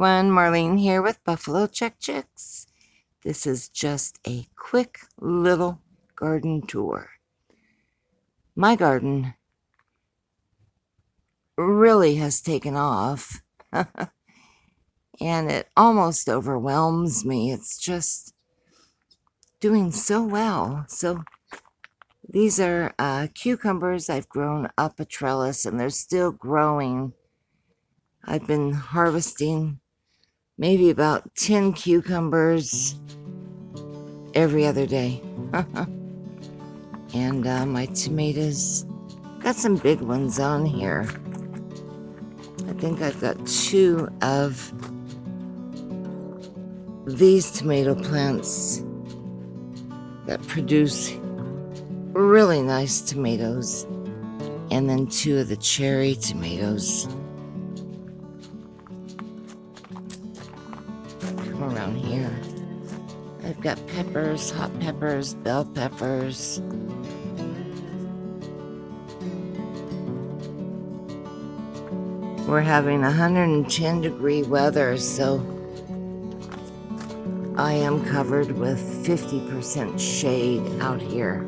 everyone, Marlene here with Buffalo Check Chicks. This is just a quick little garden tour. My garden really has taken off and it almost overwhelms me. It's just doing so well. So these are cucumbers I've grown up a trellis and they're still growing. I've been harvesting maybe about 10 cucumbers every other day. And my tomatoes, got some big ones on here. I think I've got 2 of these tomato plants that produce really nice tomatoes, and then 2 of the cherry tomatoes. Come around here. I've got peppers, hot peppers, bell peppers. We're having 110-degree weather, so I am covered with 50% shade out here.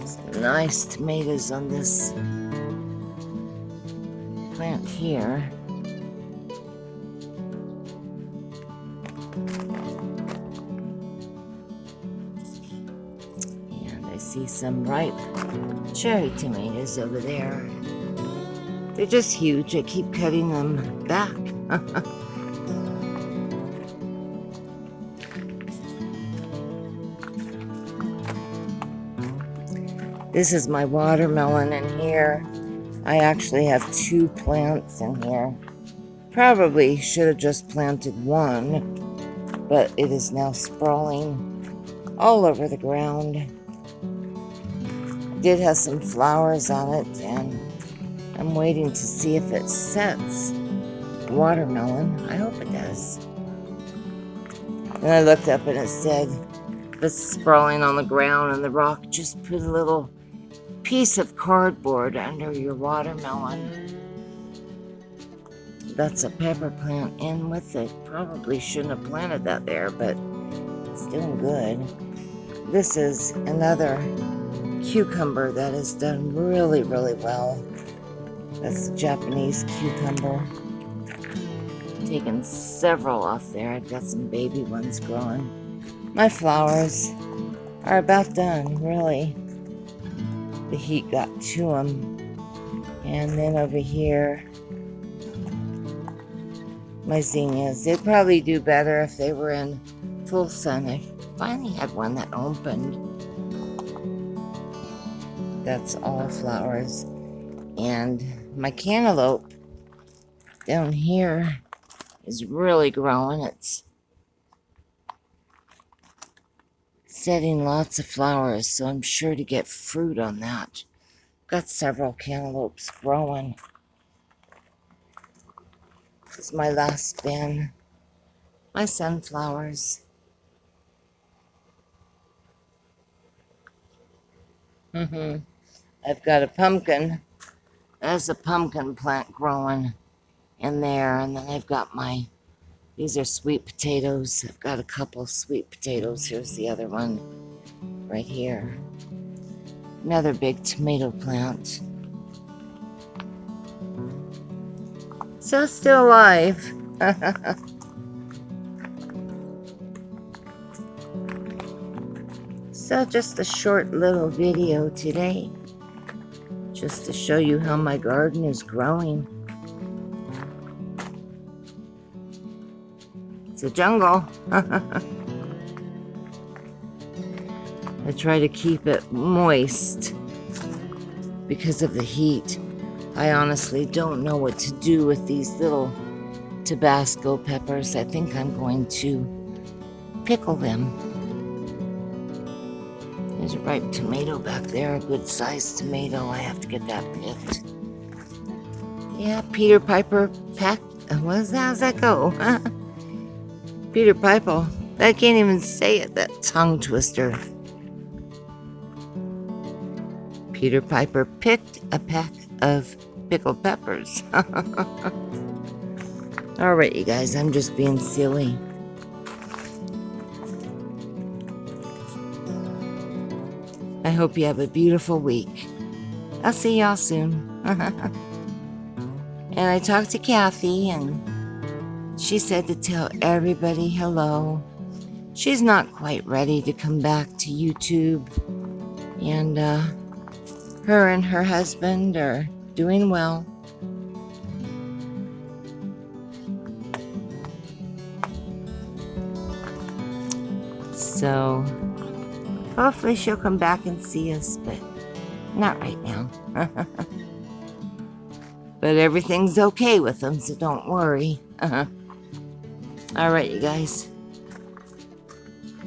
Some nice tomatoes on this plant here. I see some ripe cherry tomatoes over there. They're just huge. I keep cutting them back. This is my watermelon in here. I actually have 2 plants in here. Probably should have just planted 1, but it is now sprawling all over the ground. Did have some flowers on it, and I'm waiting to see if it sets. Watermelon, I hope it does. And I looked up and it said it's sprawling on the ground and the rock, just put a little piece of cardboard under your watermelon. That's a pepper plant in with it. Probably shouldn't have planted that there, but it's doing good. This is another cucumber that has done really, really well. That's the Japanese cucumber. Taken several off there. I've got some baby ones growing. My flowers are about done, really. The heat got to them. And then over here, my zinnias. They'd probably do better if they were in full sun. I finally had one that opened. That's all flowers. And my cantaloupe down here is really growing. It's setting lots of flowers, so I'm sure to get fruit on that. Got several cantaloupes growing. This is my last bin. My sunflowers. I've got a pumpkin. There's a pumpkin plant growing in there. And then I've got these are sweet potatoes. I've got a couple sweet potatoes. Here's the other one right here. Another big tomato plant. So it's still alive. So just a short little video today, just to show you how my garden is growing. It's a jungle. I try to keep it moist because of the heat. I honestly don't know what to do with these little Tabasco peppers. I think I'm going to pickle them. There's a ripe tomato back there, a good sized tomato. I have to get that picked. Yeah, Peter Piper pecked. How's that go? Peter Piper. I can't even say it, that tongue twister. Peter Piper picked a peck of pickled peppers. Alright, you guys, I'm just being silly. I hope you have a beautiful week. I'll see y'all soon. And I talked to Kathy, and she said to tell everybody hello. She's not quite ready to come back to YouTube. And her and her husband are doing well. So hopefully she'll come back and see us, but not right now. But everything's okay with them, so don't worry. Alright, you guys.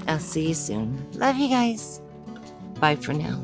I'll see you soon. Love you guys. Bye for now.